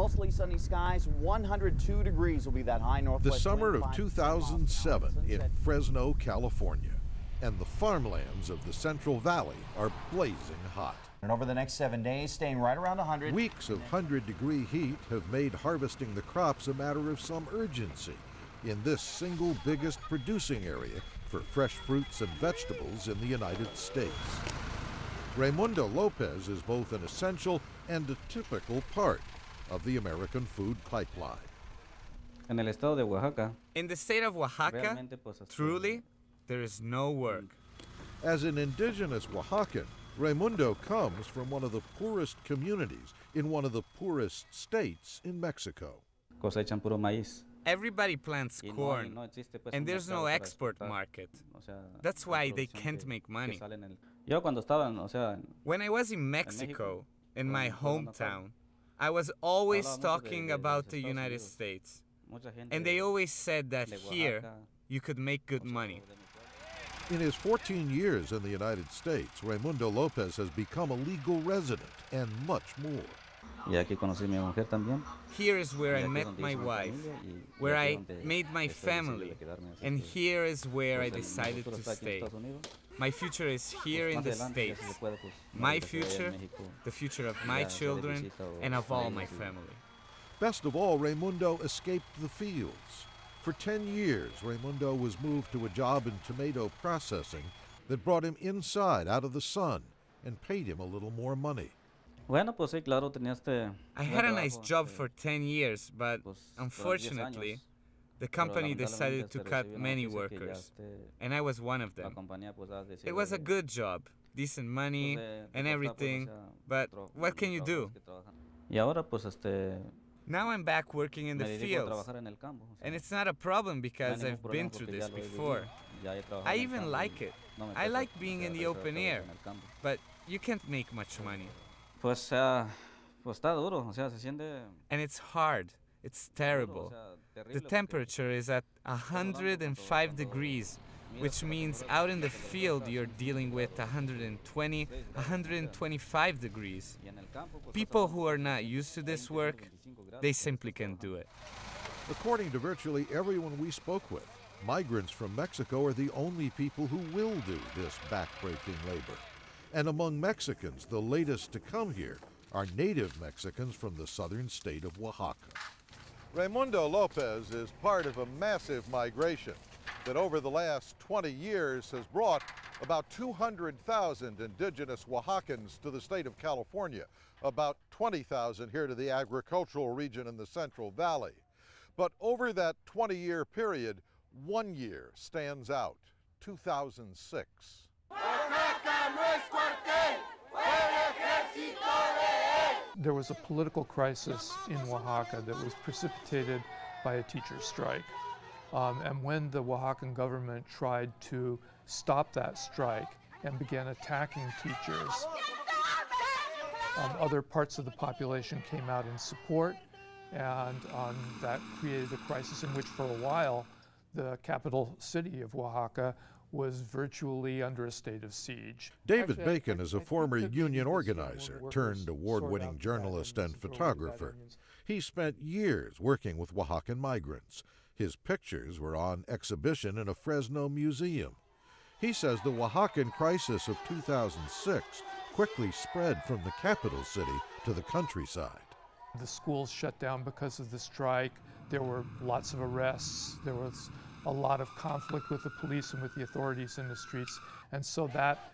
Mostly sunny skies, 102 degrees will be that high northwest. The summer of 2007 in Fresno, California, and the farmlands of the Central Valley are blazing hot. And over the next 7 days, staying right around 100. Weeks of 100-degree heat have made harvesting the crops a matter of some urgency in this single biggest producing area for fresh fruits and vegetables in the United States. Raimundo Lopez is both an essential and a typical part of the American food pipeline. En el estado de Oaxaca, in the state of Oaxaca, truly, there is no work. As an indigenous Oaxacan, Raimundo comes from one of the poorest communities in one of the poorest states in Mexico. cosechan puro maíz. Everybody plants corn, and there's no export market. That's why they can't make money. Yo cuando estaba, When I was in Mexico, in my hometown, I was always talking about the United States. And they always said that here, you could make good money. In his 14 years in the United States, Raimundo Lopez has become a legal resident and much more. y aquí conocí a mi mujer también. Here is where I met my wife, where I made my family, and here is where I decided to stay. My future is here in the States. My future, the future of my children, and of all my family. Best of all, Raimundo escaped the fields. For 10 years, Raimundo was moved to a job in tomato processing that brought him inside, out of the sun, and paid him a little more money. Bueno, pues sí, claro, tenía I had a nice job for 10 years, but unfortunately, the company decided to cut many workers, and I was one of them. It was a good job, decent money and everything, but what can you do? Y ahora, pues, Now I'm back working in the fields, and it's not a problem because I've been through this before. I even like it. I like being in the open air, but you can't make much money. Pues está duro, se siente. And it's hard. It's terrible. The temperature is at 105 degrees, which means out in the field you're dealing with 120, 125 degrees. People who are not used to this work, they simply can't do it. According to virtually everyone we spoke with, migrants from Mexico are the only people who will do this backbreaking labor. And among Mexicans, the latest to come here are native Mexicans from the southern state of Oaxaca. Raimundo Lopez is part of a massive migration that over the last 20 years has brought about 200,000 indigenous Oaxacans to the state of California, about 20,000 here to the agricultural region in the Central Valley. But over that 20-year period, 1 year stands out, 2006. There was a political crisis in Oaxaca that was precipitated by a teacher's strike. And when the Oaxacan government tried to stop that strike and began attacking teachers, other parts of the population came out in support, and that created a crisis in which for a while the capital city of Oaxaca was virtually under a state of siege. David Bacon is a former union organizer turned award-winning journalist and photographer. He spent years working with Oaxacan migrants. His pictures were on exhibition in a Fresno museum. He says the Oaxacan crisis of 2006 quickly spread from the capital city to the countryside. The schools shut down because of the strike. There were lots of arrests. There was a lot of conflict with the police and with the authorities in the streets. And so that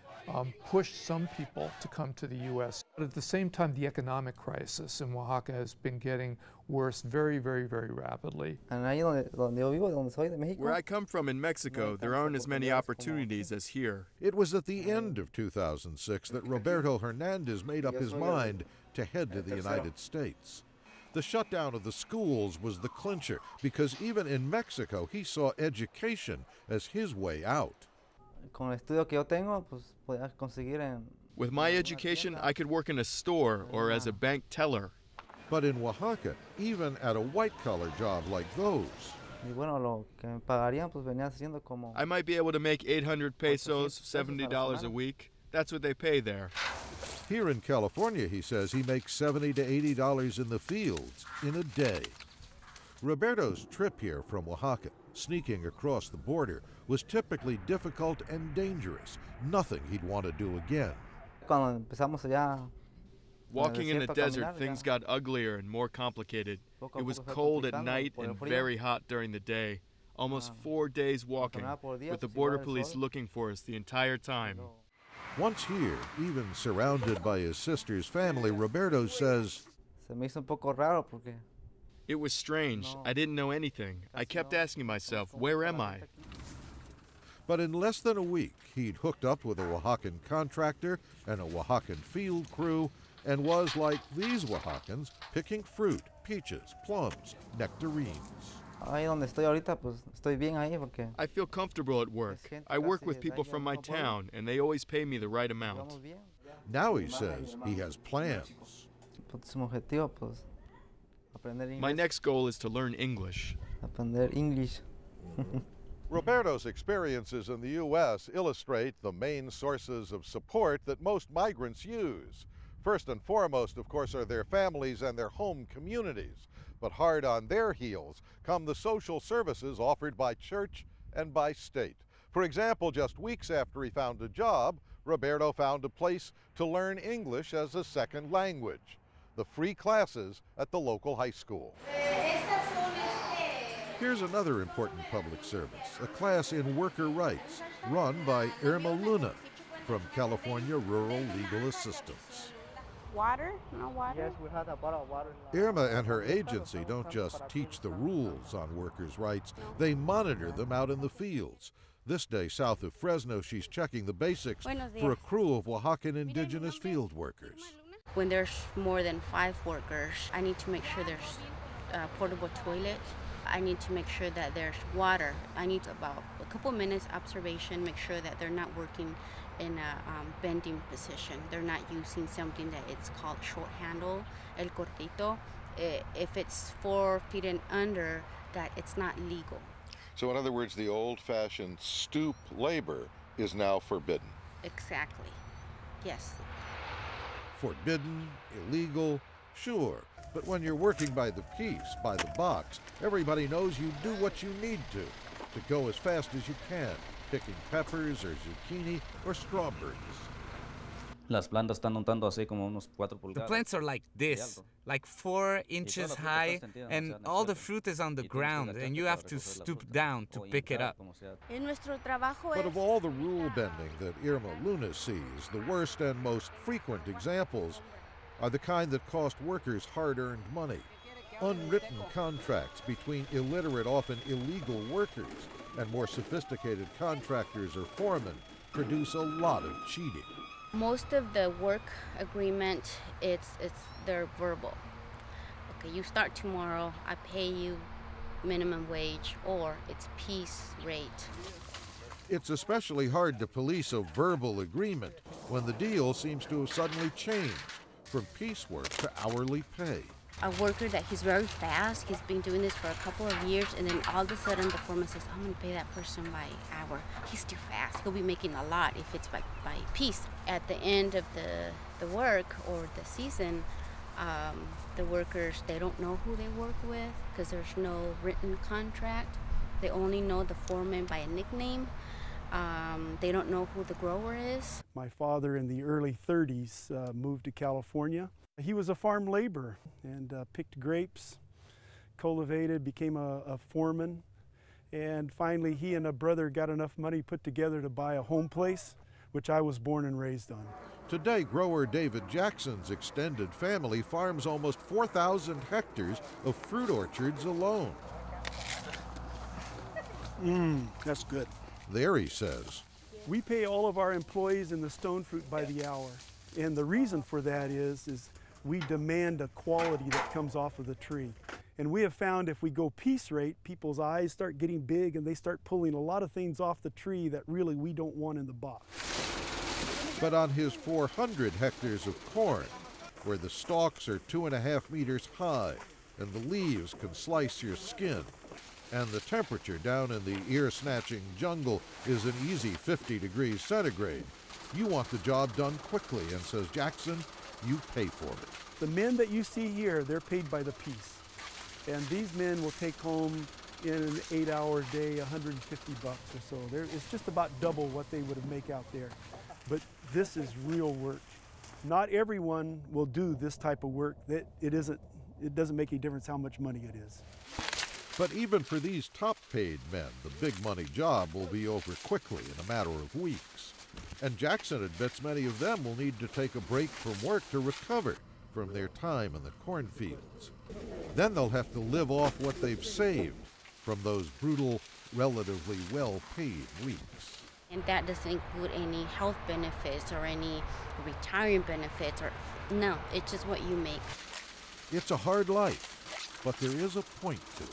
pushed some people to come to the U.S. But at the same time, the economic crisis in Oaxaca has been getting worse very, very, very rapidly. Where I come from in Mexico, there aren't as many opportunities as here. It was at the end of 2006 that Roberto Hernandez made up his mind to head to the United States. The shutdown of the schools was the clincher, because even in Mexico, he saw education as his way out. With my education, I could work in a store or as a bank teller. But in Oaxaca, even at a white-collar job like those, I might be able to make 800 pesos, $70 a week. That's what they pay there. Here in California, he says he makes $70 to $80 in the fields in a day. Roberto's trip here from Oaxaca, sneaking across the border, was typically difficult and dangerous. Nothing he'd want to do again. Walking in the desert, things got uglier and more complicated. It was cold at night and very hot during the day. Almost 4 days walking, with the border police looking for us the entire time. Once here, even surrounded by his sister's family, Roberto says, It was strange. I didn't know anything. I kept asking myself, where am I? But in less than a week, he'd hooked up with a Oaxacan contractor and a Oaxacan field crew and was, like these Oaxacans, picking fruit, peaches, plums, nectarines. I feel comfortable at work. I work with people from my town, and they always pay me the right amount. Now he says he has plans. My next goal is to learn English. Roberto's experiences in the U.S. illustrate the main sources of support that most migrants use. First and foremost, of course, are their families and their home communities. But hard on their heels come the social services offered by church and by state. For example, just weeks after he found a job, Roberto found a place to learn English as a second language. The free classes at the local high school. Here's another important public service, a class in worker rights, run by Irma Luna from California Rural Legal Assistance. Water? No water? Yes, we had a bottle of water. Irma and her agency don't just teach the rules on workers' rights, they monitor them out in the fields. This day, south of Fresno, she's checking the basics for a crew of Oaxacan indigenous field workers. When there's more than 5 workers, I need to make sure there's a portable toilet. I need to make sure that there's water. I need about a couple minutes observation, make sure that they're not working in a bending position. They're not using something that it's called short handle, el cortito. If it's 4 feet and under, that it's not legal. So in other words, the old-fashioned stoop labor is now forbidden. Exactly, yes. Forbidden, illegal, sure. But when you're working by the piece, by the box, everybody knows you do what you need to go as fast as you can, picking peppers or zucchini or strawberries. Las plantas están untando así como unos 4 pulgadas. The plants are like this, like 4 inches high, and all the fruit is on the ground, and you have to stoop down to pick it up. But of all the rule bending that Irma Luna sees, the worst and most frequent examples are the kind that cost workers hard-earned money. Unwritten contracts between illiterate, often illegal workers and more sophisticated contractors or foremen produce a lot of cheating. Most of the work agreement, they're verbal. Okay, you start tomorrow, I pay you minimum wage, or it's piece rate. It's especially hard to police a verbal agreement when the deal seems to have suddenly changed from piecework to hourly pay. A worker that he's very fast, he's been doing this for a couple of years, and then all of a sudden the foreman says, I'm gonna pay that person by hour. He's too fast, he'll be making a lot if it's by piece. At the end of the work or the season, the workers, they don't know who they work with because there's no written contract. They only know the foreman by a nickname. They don't know who the grower is. My father in the early 30s moved to California. He was a farm laborer and picked grapes, cultivated, became a foreman, and finally he and a brother got enough money put together to buy a home place, which I was born and raised on. Today, grower David Jackson's extended family farms almost 4,000 hectares of fruit orchards alone. That's good. There, he says, we pay all of our employees in the stone fruit by the hour. And the reason for that is we demand a quality that comes off of the tree. And we have found if we go piece rate, people's eyes start getting big and they start pulling a lot of things off the tree that really we don't want in the box. But on his 400 hectares of corn, where the stalks are 2.5 meters high and the leaves can slice your skin, and the temperature down in the ear-snatching jungle is an easy 50 degrees centigrade, You want the job done quickly, and says Jackson, you pay for it. The men that you see here, they're paid by the piece. And these men will take home in an 8-hour day, 150 bucks or so. It's just about double what they would make out there. But this is real work. Not everyone will do this type of work. It doesn't make any difference how much money it is. But even for these top-paid men, the big money job will be over quickly in a matter of weeks. And Jackson admits many of them will need to take a break from work to recover from their time in the cornfields. Then they'll have to live off what they've saved from those brutal, relatively well-paid weeks. And that doesn't include any health benefits or any retirement benefits, or no, it's just what you make. It's a hard life, but there is a point to it.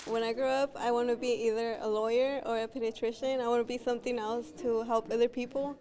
When I grow up, I want to be either a lawyer or a pediatrician. I want to be something else to help other people.